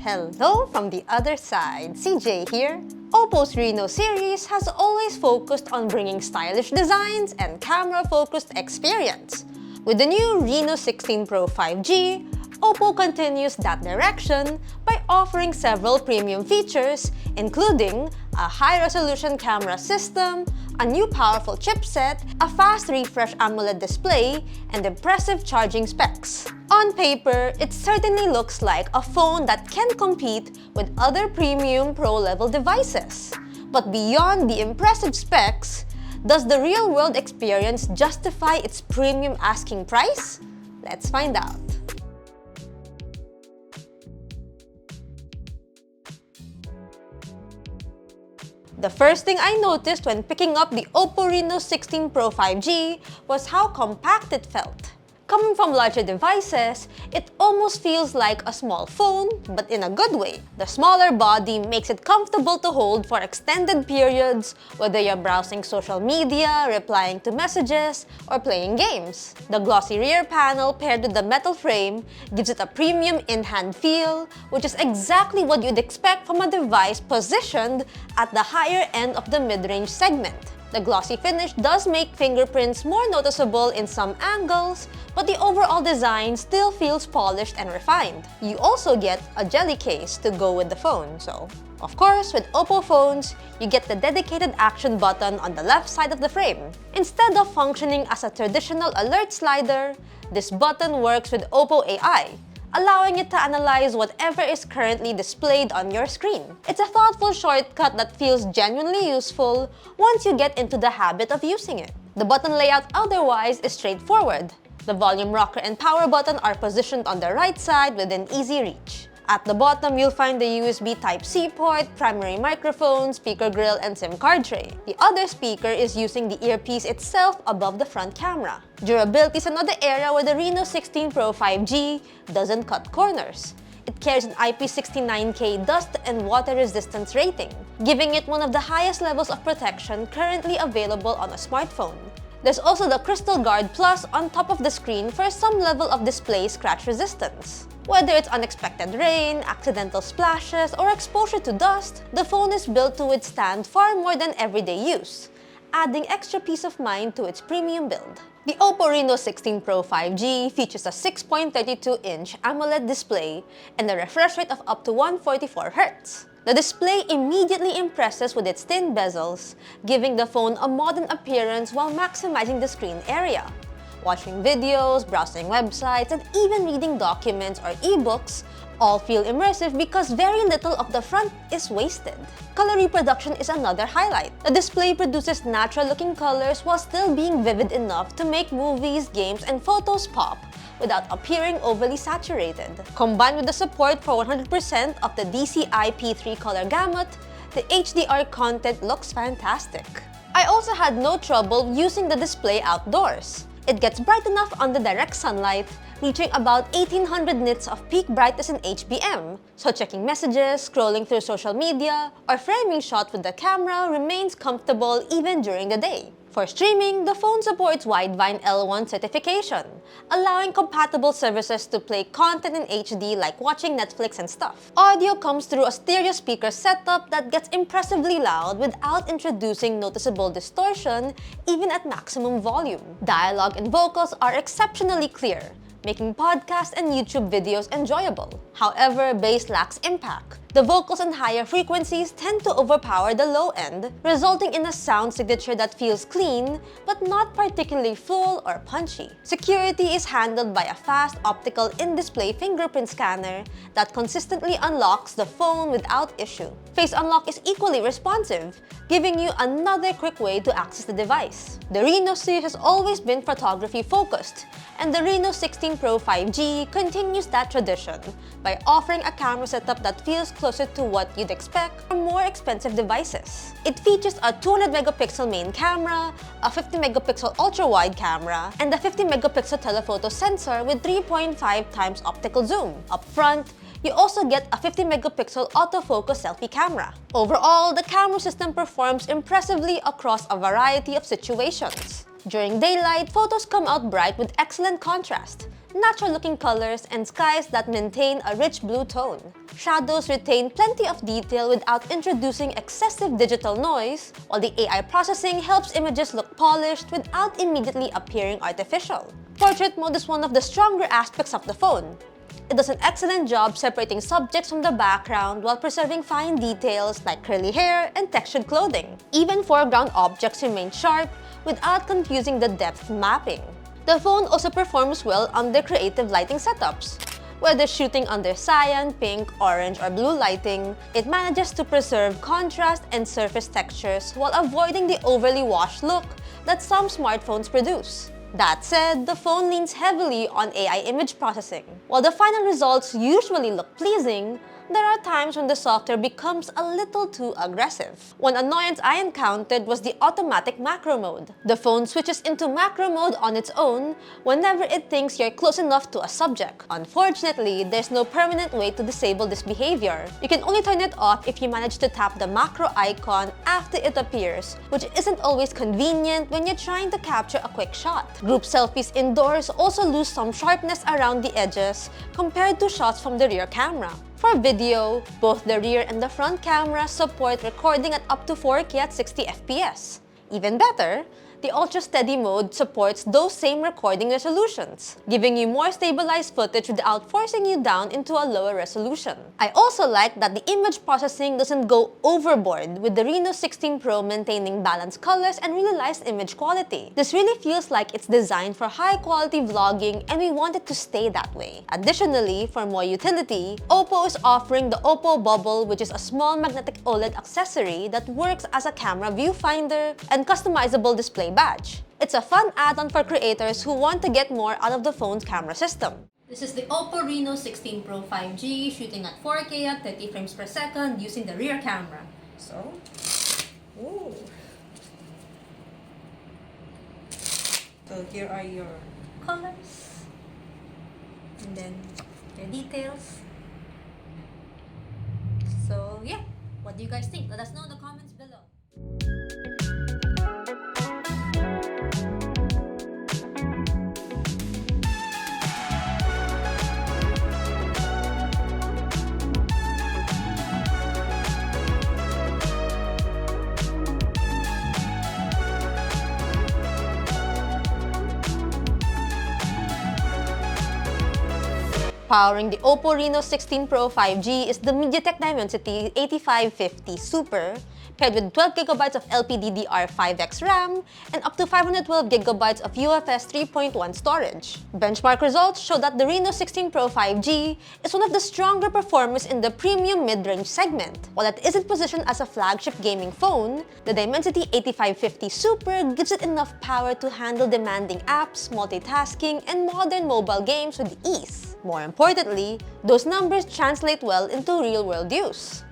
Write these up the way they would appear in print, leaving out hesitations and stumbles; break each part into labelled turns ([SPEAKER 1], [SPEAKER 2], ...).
[SPEAKER 1] Hello from the other side, CJ here. OPPO's Reno series has always focused on bringing stylish designs and camera-focused experience. With the new Reno16 Pro 5G, OPPO continues that direction by offering several premium features, including a high-resolution camera system, a new powerful chipset, a fast refresh AMOLED display, and impressive charging specs. On paper, it certainly looks like a phone that can compete with other premium pro-level devices. But beyond the impressive specs, does the real-world experience justify its premium asking price? Let's find out. The first thing I noticed when picking up the OPPO Reno16 Pro 5G was how compact it felt. Coming from larger devices, it almost feels like a small phone, but in a good way. The smaller body makes it comfortable to hold for extended periods, whether you're browsing social media, replying to messages, or playing games. The glossy rear panel paired with the metal frame gives it a premium in-hand feel, which is exactly what you'd expect from a device positioned at the higher end of the mid-range segment. The glossy finish does make fingerprints more noticeable in some angles, but the overall design still feels polished and refined. You also get a jelly case to go with the phone, so of course, with OPPO phones, you get the dedicated action button on the left side of the frame. Instead of functioning as a traditional alert slider, this button works with OPPO AI, allowing it to analyze whatever is currently displayed on your screen. It's a thoughtful shortcut that feels genuinely useful once you get into the habit of using it. The button layout otherwise is straightforward. The volume rocker and power button are positioned on the right side within easy reach. At the bottom, you'll find the USB Type-C port, primary microphone, speaker grill, and SIM card tray. The other speaker is using the earpiece itself above the front camera. Durability is another area where the Reno16 Pro 5G doesn't cut corners. It carries an IP69K dust and water resistance rating, giving it one of the highest levels of protection currently available on a smartphone. There's also the Crystal Guard Plus on top of the screen for some level of display scratch resistance. Whether it's unexpected rain, accidental splashes, or exposure to dust, the phone is built to withstand far more than everyday use, adding extra peace of mind to its premium build. The OPPO Reno16 Pro 5G features a 6.32-inch AMOLED display and a refresh rate of up to 144 Hz. The display immediately impresses with its thin bezels, giving the phone a modern appearance while maximizing the screen area. Watching videos, browsing websites, and even reading documents or ebooks all feel immersive because very little of the front is wasted. Color reproduction is another highlight. The display produces natural-looking colors while still being vivid enough to make movies, games, and photos pop without appearing overly saturated. Combined with the support for 100% of the DCI-P3 color gamut, the HDR content looks fantastic. I also had no trouble using the display outdoors. It gets bright enough under direct sunlight, reaching about 1800 nits of peak brightness in HBM, so checking messages, scrolling through social media, or framing shots with the camera remains comfortable even during the day. For streaming, the phone supports Widevine L1 certification, allowing compatible services to play content in HD like watching Netflix and stuff. Audio comes through a stereo speaker setup that gets impressively loud without introducing noticeable distortion even at maximum volume. Dialogue and vocals are exceptionally clear, making podcasts and YouTube videos enjoyable. However, bass lacks impact. The vocals and higher frequencies tend to overpower the low end, resulting in a sound signature that feels clean, but not particularly full or punchy. Security is handled by a fast optical in-display fingerprint scanner that consistently unlocks the phone without issue. Face unlock is equally responsive, giving you another quick way to access the device. The Reno series has always been photography-focused, and the Reno16 Pro 5G continues that tradition by offering a camera setup that feels closer to what you'd expect from more expensive devices. It features a 200-megapixel main camera, a 50-megapixel ultra-wide camera, and a 50-megapixel telephoto sensor with 3.5 times optical zoom. Up front, you also get a 50-megapixel autofocus selfie camera. Overall, the camera system performs impressively across a variety of situations. During daylight, photos come out bright with excellent contrast, natural-looking colors, and skies that maintain a rich blue tone. Shadows retain plenty of detail without introducing excessive digital noise, while the AI processing helps images look polished without immediately appearing artificial. Portrait mode is one of the stronger aspects of the phone. It does an excellent job separating subjects from the background while preserving fine details like curly hair and textured clothing. Even foreground objects remain sharp without confusing the depth mapping. The phone also performs well under creative lighting setups. Whether shooting under cyan, pink, orange, or blue lighting, it manages to preserve contrast and surface textures while avoiding the overly washed look that some smartphones produce. That said, the phone leans heavily on AI image processing. While the final results usually look pleasing, there are times when the software becomes a little too aggressive. One annoyance I encountered was the automatic macro mode. The phone switches into macro mode on its own whenever it thinks you're close enough to a subject. Unfortunately, there's no permanent way to disable this behavior. You can only turn it off if you manage to tap the macro icon after it appears, which isn't always convenient when you're trying to capture a quick shot. Group selfies indoors also lose some sharpness around the edges compared to shots from the rear camera. For video, both the rear and the front camera support recording at up to 4K at 60 FPS. Even better, the Ultra Steady mode supports those same recording resolutions, giving you more stabilized footage without forcing you down into a lower resolution. I also like that the image processing doesn't go overboard, with the Reno16 Pro maintaining balanced colors and realized image quality. This really feels like it's designed for high-quality vlogging, and we want it to stay that way. Additionally, for more utility, OPPO is offering the OPPO Bubble, which is a small magnetic OLED accessory that works as a camera viewfinder and customizable display badge. It's a fun add-on for creators who want to get more out of the phone's camera system. This is the OPPO Reno16 Pro 5G shooting at 4K at 30 frames per second using the rear camera. So, So here are your colors and then your details. So yeah, what do you guys think? Let us know in the comments below. Powering the OPPO Reno16 Pro 5G is the MediaTek Dimensity 8550 Super, paired with 12GB of LPDDR5X RAM and up to 512GB of UFS 3.1 storage. Benchmark results show that the Reno16 Pro 5G is one of the stronger performers in the premium mid-range segment. While it isn't positioned as a flagship gaming phone, the Dimensity 8550 Super gives it enough power to handle demanding apps, multitasking, and modern mobile games with ease. More importantly, those numbers translate well into real-world use.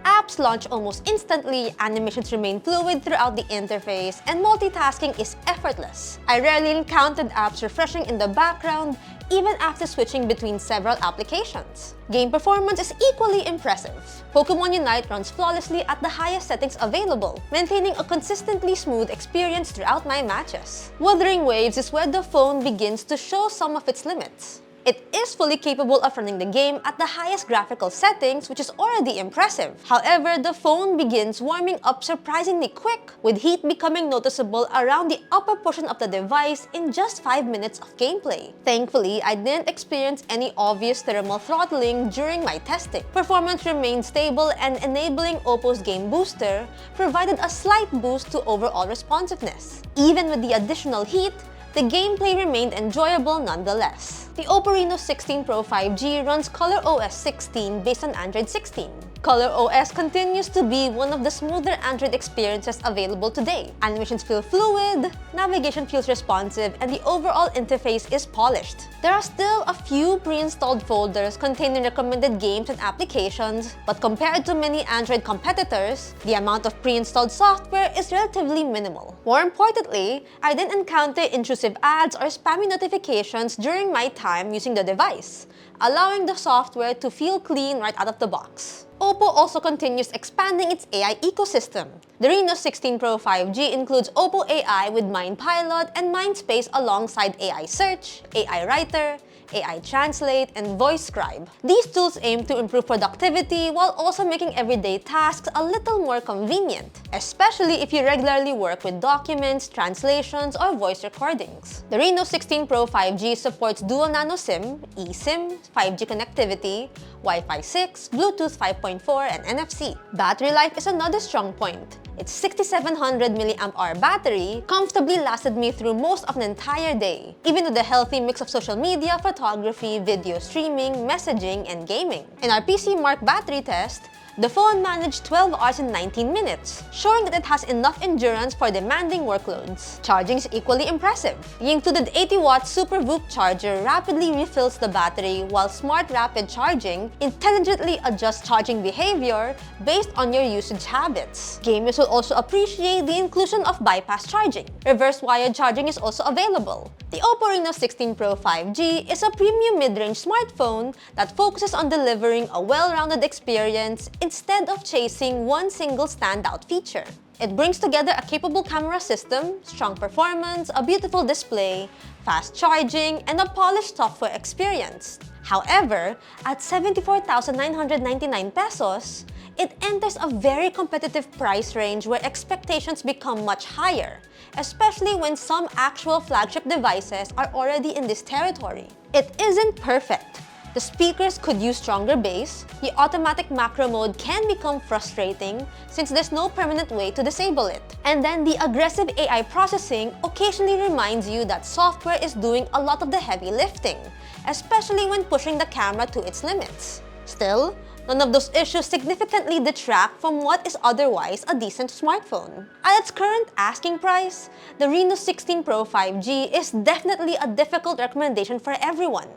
[SPEAKER 1] Apps launch almost instantly, animations remain fluid throughout the interface, and multitasking is effortless. I rarely encountered apps refreshing in the background, even after switching between several applications. Game performance is equally impressive. Pokémon Unite runs flawlessly at the highest settings available, maintaining a consistently smooth experience throughout my matches. Wuthering Waves is where the phone begins to show some of its limits. It is fully capable of running the game at the highest graphical settings, which is already impressive. However, the phone begins warming up surprisingly quick, with heat becoming noticeable around the upper portion of the device in just 5 minutes of gameplay. Thankfully, I didn't experience any obvious thermal throttling during my testing. Performance remained stable, and enabling OPPO's Game Booster provided a slight boost to overall responsiveness. Even with the additional heat, the gameplay remained enjoyable nonetheless. The OPPO Reno16 Pro 5G runs ColorOS 16 based on Android 16. ColorOS continues to be one of the smoother Android experiences available today. Animations feel fluid, navigation feels responsive, and the overall interface is polished. There are still a few pre-installed folders containing recommended games and applications, but compared to many Android competitors, the amount of pre-installed software is relatively minimal. More importantly, I didn't encounter intrusive ads or spammy notifications during my time using the device. allowing the software to feel clean right out of the box. OPPO also continues expanding its AI ecosystem. The Reno16 Pro 5G includes OPPO AI with MindPilot and MindSpace alongside AI Search, AI Writer, AI Translate, and Voice Scribe. These tools aim to improve productivity while also making everyday tasks a little more convenient, especially if you regularly work with documents, translations, or voice recordings. The Reno16 Pro 5G supports dual nano SIM, eSIM, 5G connectivity, Wi-Fi 6, Bluetooth 5.4, and NFC. Battery life is another strong point. Its 6700 mAh battery comfortably lasted me through most of an entire day, even with a healthy mix of social media, photography, video streaming, messaging, and gaming. In our PC Mark battery test, the phone managed 12 hours and 19 minutes, showing that it has enough endurance for demanding workloads. Charging is equally impressive. The included 80-watt Super VOOC charger rapidly refills the battery, while Smart Rapid Charging intelligently adjusts charging behavior based on your usage habits. Gamers will also appreciate the inclusion of bypass charging. Reverse wired charging is also available. The OPPO Reno16 Pro 5G is a premium mid-range smartphone that focuses on delivering a well-rounded experience instead of chasing one single standout feature. It brings together a capable camera system, strong performance, a beautiful display, fast charging, and a polished software experience. However, at 74,999 pesos, it enters a very competitive price range where expectations become much higher, especially when some actual flagship devices are already in this territory. It isn't perfect. The speakers could use stronger bass, the automatic macro mode can become frustrating since there's no permanent way to disable it. And then the aggressive AI processing occasionally reminds you that software is doing a lot of the heavy lifting, especially when pushing the camera to its limits. Still, none of those issues significantly detract from what is otherwise a decent smartphone. At its current asking price, the Reno16 Pro 5G is definitely a difficult recommendation for everyone.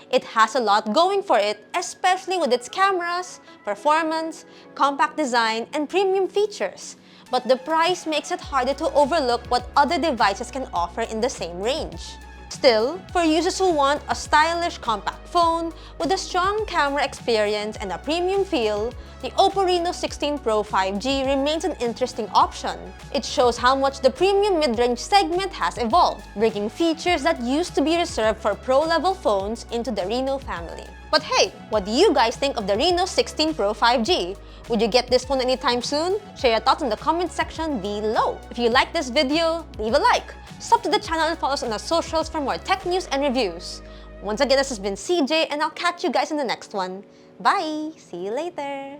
[SPEAKER 1] It has a lot going for it, especially with its cameras, performance, compact design, and premium features. But the price makes it harder to overlook what other devices can offer in the same range. Still, for users who want a stylish compact phone with a strong camera experience and a premium feel, the OPPO Reno16 Pro 5G remains an interesting option. It shows how much the premium mid-range segment has evolved, bringing features that used to be reserved for pro-level phones into the Reno family. But hey, what do you guys think of the Reno16 Pro 5G? Would you get this phone anytime soon? Share your thoughts in the comment section below. If you like this video, leave a like, sub to the channel, and follow us on our socials for more tech news and reviews. Once again, this has been CJ, and I'll catch you guys in the next one. Bye! See you later!